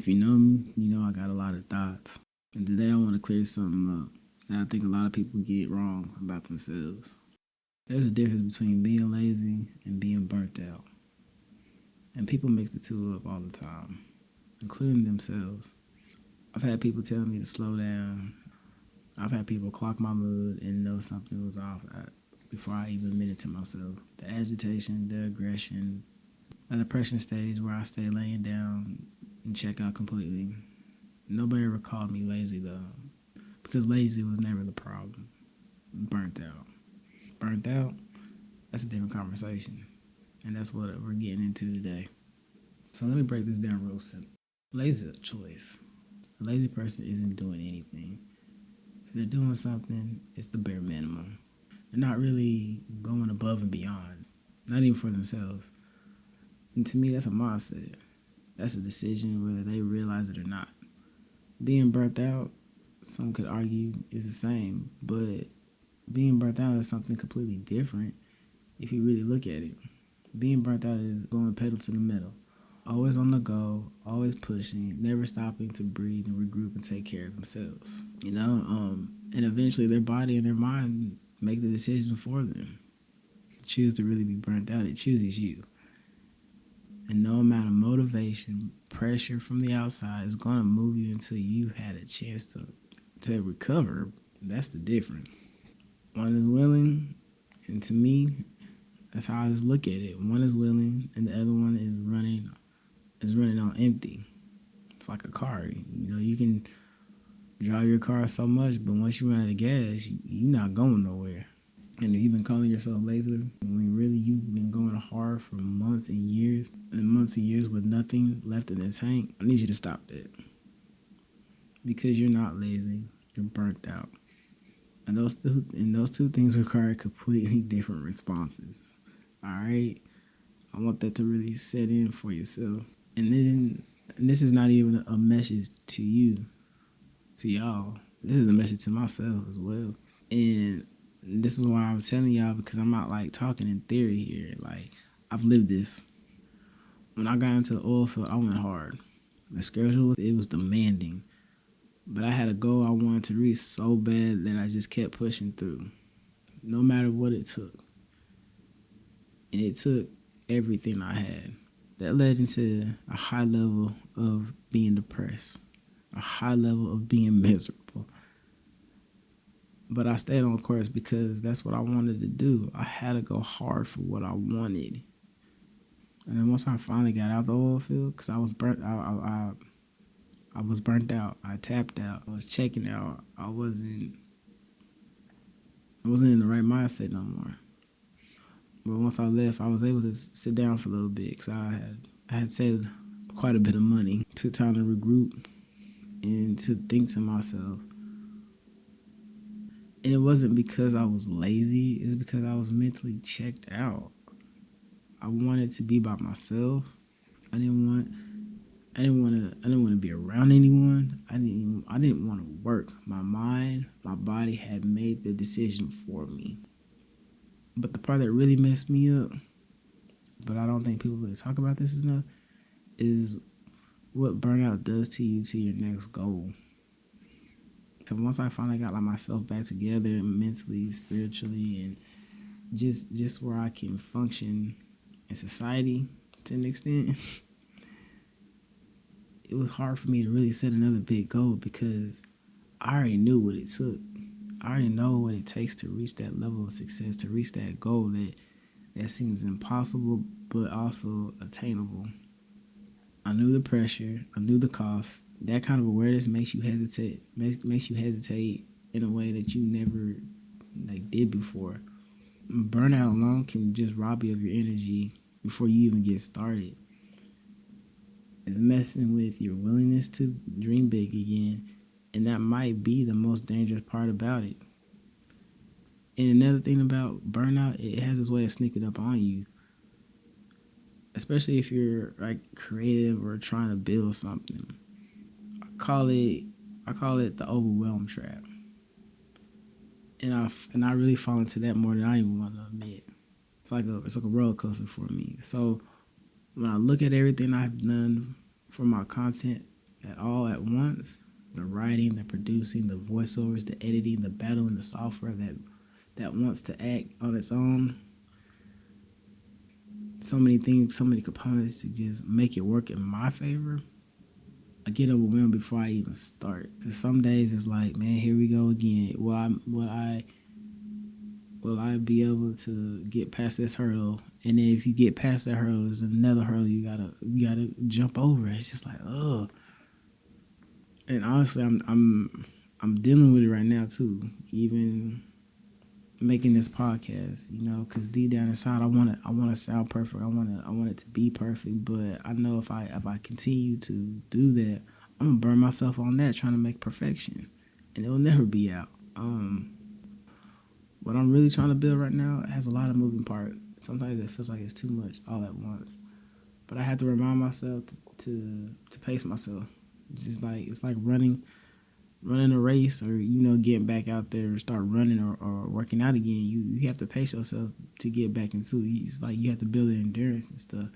If you know me, you know I got a lot of thoughts. And today I want to clear something up that I think a lot of people get wrong about themselves. There's a difference between being lazy and being burnt out. And people mix the two up all the time, including themselves. I've had people tell me to slow down. I've had people clock my mood and know something was off before I even admit it to myself. The agitation, the aggression, the depression stage where I stay laying down and check out completely. Nobody ever called me lazy though, because lazy was never the problem. Burnt out. Burnt out, that's a different conversation. And that's what we're getting into today. So let me break this down real simple. Lazy is a choice. A lazy person isn't doing anything. If they're doing something, it's the bare minimum. They're not really going above and beyond, not even for themselves. And to me, that's a mindset. That's a decision whether they realize it or not. Being burnt out, some could argue, is the same, but being burnt out is something completely different if you really look at it. Being burnt out is going pedal to the metal. Always on the go, always pushing, never stopping to breathe and regroup and take care of themselves. And eventually their body and their mind make the decision for them. Choose to really be burnt out, it chooses you. And no amount of motivation, pressure from the outside is going to move you until you've had a chance to recover. That's the difference. One is willing, and to me, that's how I just look at it. One is willing, and the other one is running on empty. It's like a car. You can drive your car so much, but once you run out of gas, you're not going nowhere. And you've been calling yourself lazy when really you've been going hard for months and years with nothing left in the tank. I need you to stop that. Because you're not lazy, you're burnt out. And those two things require completely different responses. Alright? I want that to really set in for yourself. And this is not even a message to you, to y'all. This is a message to myself as well. And this is why I'm telling y'all, because I'm not like talking in theory here. Like, I've lived this. When I got into the oil field, I went hard. The schedule, it was demanding. But I had a goal I wanted to reach so bad that I just kept pushing through, no matter what it took. And it took everything I had. That led into a high level of being depressed, a high level of being miserable. But I stayed on course because that's what I wanted to do. I had to go hard for what I wanted. And then once I finally got out the oil field, because I was burnt out, I was burnt out. I tapped out. I was checking out. I wasn't in the right mindset no more. But once I left, I was able to sit down for a little bit because I had saved quite a bit of money. Took time to regroup and to think to myself. And it wasn't because I was lazy. It's because I was mentally checked out. I wanted to be by myself. I didn't want to be around anyone. I didn't want to work. My mind, my body had made the decision for me. But the part that really messed me up, but I don't think people really talk about this enough, is what burnout does to you to your next goal. So once I finally got myself back together mentally, spiritually, and just where I can function in society to an extent, it was hard for me to really set another big goal because I already knew what it took. I already know what it takes to reach that level of success, to reach that goal that seems impossible but also attainable. I knew the pressure. I knew the cost. That kind of awareness makes you hesitate. Makes you hesitate in a way that you never did before. Burnout alone can just rob you of your energy before you even get started. It's messing with your willingness to dream big again, and that might be the most dangerous part about it. And another thing about burnout, it has this way of sneaking up on you, especially if you're like creative or trying to build something. I call it the overwhelm trap, and I really fall into that more than I even want to admit. It's like a roller coaster for me. So when I look at everything I've done for my content, at all at once. The writing, the producing, the voiceovers, the editing, the battling, the software that wants to act on its own. So many things, so many components to just make it work in my favor. I get overwhelmed before I even start. Cause some days it's like, man, here we go again. Will I be able to get past this hurdle? And then if you get past that hurdle, there's another hurdle you gotta jump over. It's just like, oh. And honestly, I'm dealing with it right now too. Even making this podcast, because deep down inside, I want to sound perfect. I want it to be perfect. But I know if I continue to do that, I'm gonna burn myself on that trying to make perfection, and it'll never be out. What I'm really trying to build right now has a lot of moving parts. Sometimes it feels like it's too much all at once, but I have to remind myself to pace myself. Just like it's like running a race, or getting back out there and start running, or working out again. You have to pace yourself to get back into it. It's like you have to build the endurance and stuff,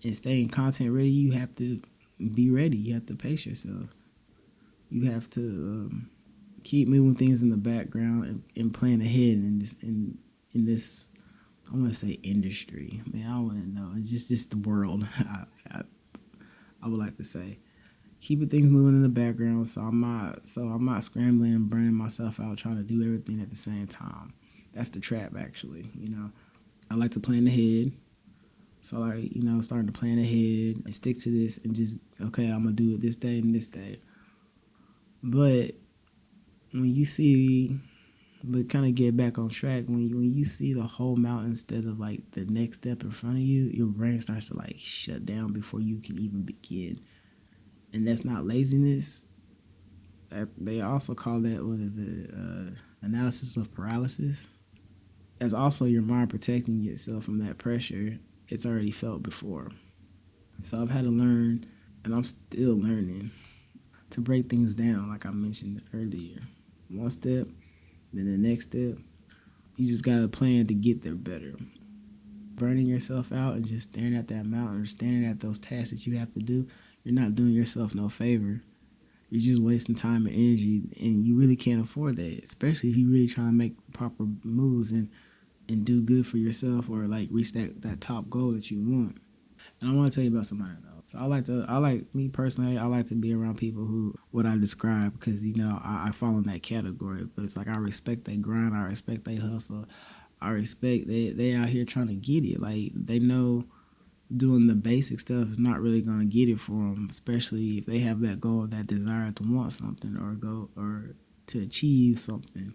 and staying content ready. You have to be ready. You have to pace yourself. You have to keep moving things in the background, and plan ahead in this I want to say industry. Man, I don't want to know. It's just the world. I would like to say, keeping things moving in the background, so I'm not scrambling and burning myself out trying to do everything at the same time. That's the trap, actually. I like to plan ahead, so starting to plan ahead and stick to this, and just, okay, I'm gonna do it this day and this day. But when you see, but kind of get back on track, when you see the whole mountain instead of like the next step in front of you, your brain starts to like shut down before you can even begin. And that's not laziness. They also call that, what is it, analysis of paralysis. That's also your mind protecting itself from that pressure it's already felt before. So I've had to learn, and I'm still learning, to break things down, like I mentioned earlier. One step, then the next step. You just got to plan to get there better. Burning yourself out and just staring at that mountain, or staring at those tasks that you have to do, you're not doing yourself no favor. You're just wasting time and energy, and you really can't afford that, especially if you really trying to make proper moves and do good for yourself, or like reach that top goal that you want. And I want to tell you about somebody though. So me personally, I like to be around people who, what I describe, because I fall in that category. But it's like, I respect their grind, I respect their hustle, I respect they out here trying to get it. Like, they know doing the basic stuff is not really gonna get it for them, especially if they have that goal, that desire to want something, or go, or to achieve something.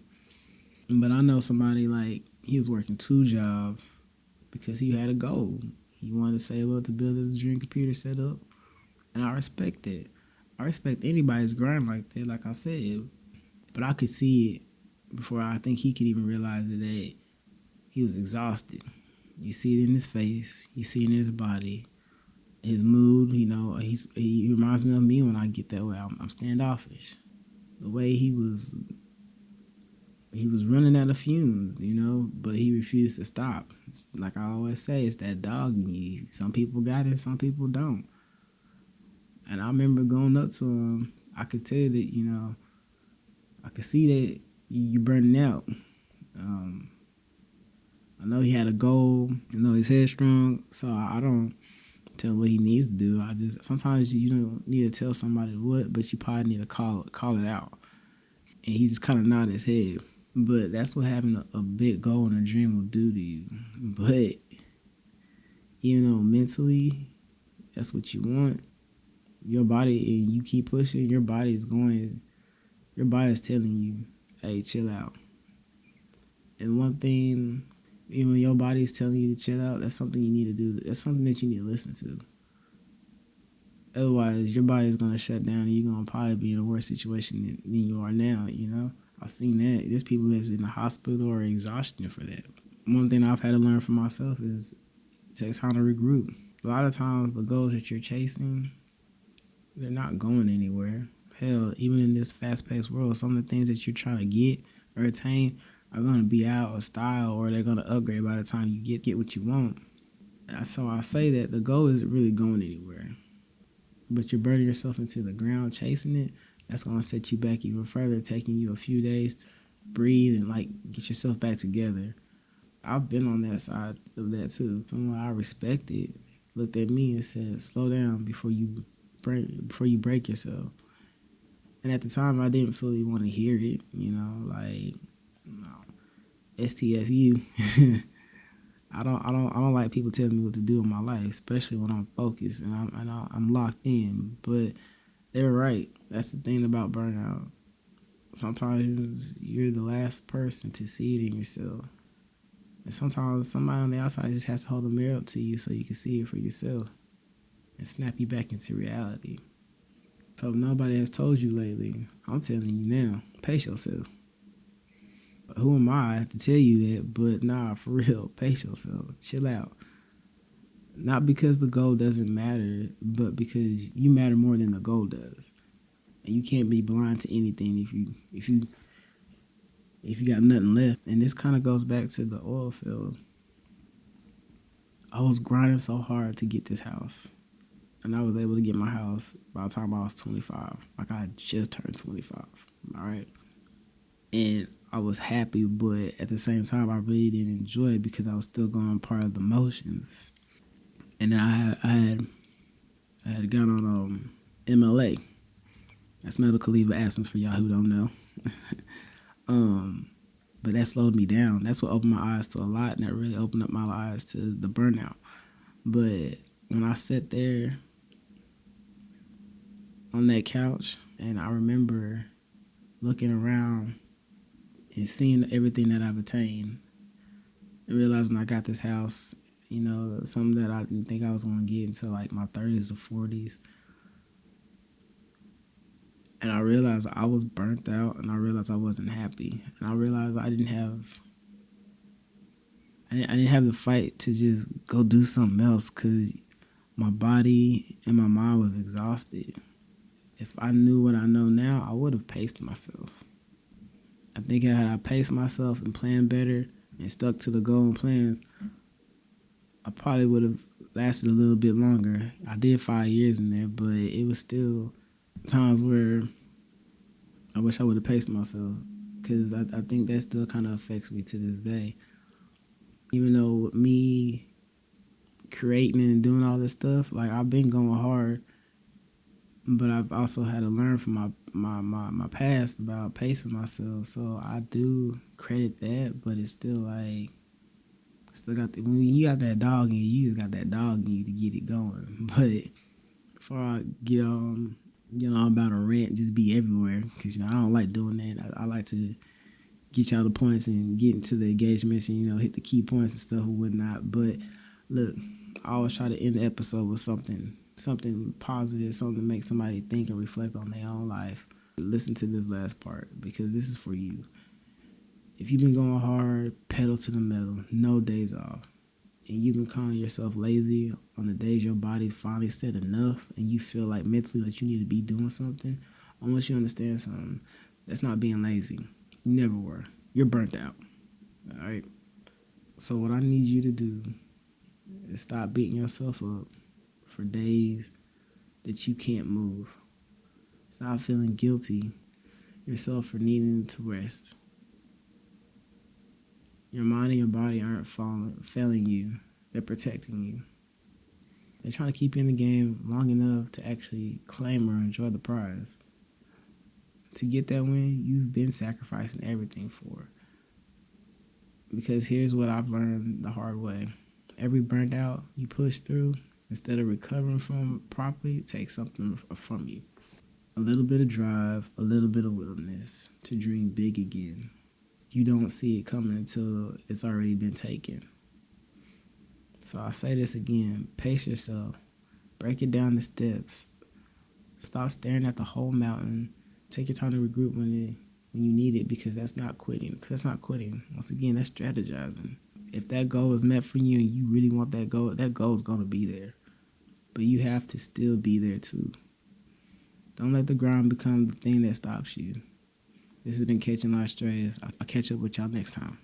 But I know somebody, like, he was working 2 jobs because he had a goal. He wanted to save up to build his dream computer setup, and I respect that. I respect anybody's grind like that, like I said. But I could see it before I think he could even realize that he was exhausted. You see it in his face. You see it in his body. His mood, he reminds me of me when I get that way. I'm standoffish. The way he was running out of fumes, but he refused to stop. It's like I always say, it's that dog in you. Some people got it, some people don't. And I remember going up to him. I could tell that, I could see that you burning out. I know he had a goal. I know he's headstrong, so I don't tell him what he needs to do. I just, sometimes you don't need to tell somebody what, but you probably need to call it out. And he just kind of nodded his head. But that's what having a big goal and a dream will do to you. But mentally, that's what you want. Your body, and you keep pushing, your body is telling you, hey, chill out. And one thing, when your body is telling you to chill out, that's something you need to do. That's something that you need to listen to. Otherwise, your body is going to shut down, and you're going to probably be in a worse situation than you are now, I've seen that. There's people that's in the hospital or exhaustion for that. One thing I've had to learn for myself is it takes time to regroup. A lot of times, the goals that you're chasing, they're not going anywhere. Hell, even in this fast-paced world, some of the things that you're trying to get or attain are going to be out of style, or they're going to upgrade by the time you get what you want. So I say that the goal isn't really going anywhere. but you're burning yourself into the ground chasing it, that's going to set you back even further, taking you a few days to breathe and like get yourself back together. I've been on that side of that too. Someone I respected looked at me and said, "Slow down before you break yourself." And at the time, I didn't fully want to hear it. Like, no, STFU. I don't like people telling me what to do in my life, especially when I'm focused and I'm locked in. But they were right. That's the thing about burnout. Sometimes you're the last person to see it in yourself. And sometimes somebody on the outside just has to hold a mirror up to you so you can see it for yourself and snap you back into reality. So if nobody has told you lately, I'm telling you now, pace yourself. Who am I to tell you that? But nah, for real, pace yourself. Chill out. Not because the goal doesn't matter, but because you matter more than the goal does. And you can't be blind to anything if you got nothing left. And this kind of goes back to the oil field. I was grinding so hard to get this house. And I was able to get my house by the time I was 25. Like, I had just turned 25. All right. And I was happy, but at the same time, I really didn't enjoy it because I was still going part of the motions. And then I had gone on MLA. That's medical leave of absence for y'all who don't know. But that slowed me down. That's what opened my eyes to a lot, and that really opened up my eyes to the burnout. But when I sat there on that couch, and I remember looking around and seeing everything that I've attained, and realizing I got this house, something that I didn't think I was going to get until like my 30s or 40s. And I realized I was burnt out, and I realized I wasn't happy, and I realized I didn't have the fight to just go do something else because my body and my mind was exhausted. If I knew what I know now, I would have paced myself. I think had I paced myself and planned better and stuck to the goal and plans, I probably would have lasted a little bit longer. I did 5 years in there, but it was still times where I wish I would have paced myself, because I think that still kind of affects me to this day. Even though me creating and doing all this stuff, like, I've been going hard, but I've also had to learn from my past about pacing myself. So I do credit that, but it's still like, still got when you got that dog in you, just got that dog in you to get it going. But before I get on, about a rant, just be everywhere, because I don't like doing that. I like to get y'all the points and get into the engagements and hit the key points and stuff and whatnot. But look, I always try to end the episode with something positive, something to make somebody think and reflect on their own life. Listen to this last part, because this is for you. If you've been going hard, pedal to the metal, no days off, and you've been calling yourself lazy on the days your body's finally said enough and you feel like mentally that you need to be doing something, I want you to understand something. That's not being lazy. You never were. You're burnt out. All right? So what I need you to do is stop beating yourself up for days that you can't move. Stop feeling guilty yourself for needing to rest. Your mind and your body aren't failing you. They're protecting you. They're trying to keep you in the game long enough to actually claim or enjoy the prize. To get that win, you've been sacrificing everything for. Because here's what I've learned the hard way. Every burnt out you push through, instead of recovering from properly, it takes something from you. A little bit of drive, a little bit of willingness to dream big again. You don't see it coming until it's already been taken. So I say this again, pace yourself. Break it down to steps. Stop staring at the whole mountain. Take your time to regroup when you need it, because that's not quitting. Once again, that's strategizing. If that goal is meant for you and you really want that goal is going to be there. But you have to still be there too. Don't let the grind become the thing that stops you. This has been Catching Life Strays. I'll catch up with y'all next time.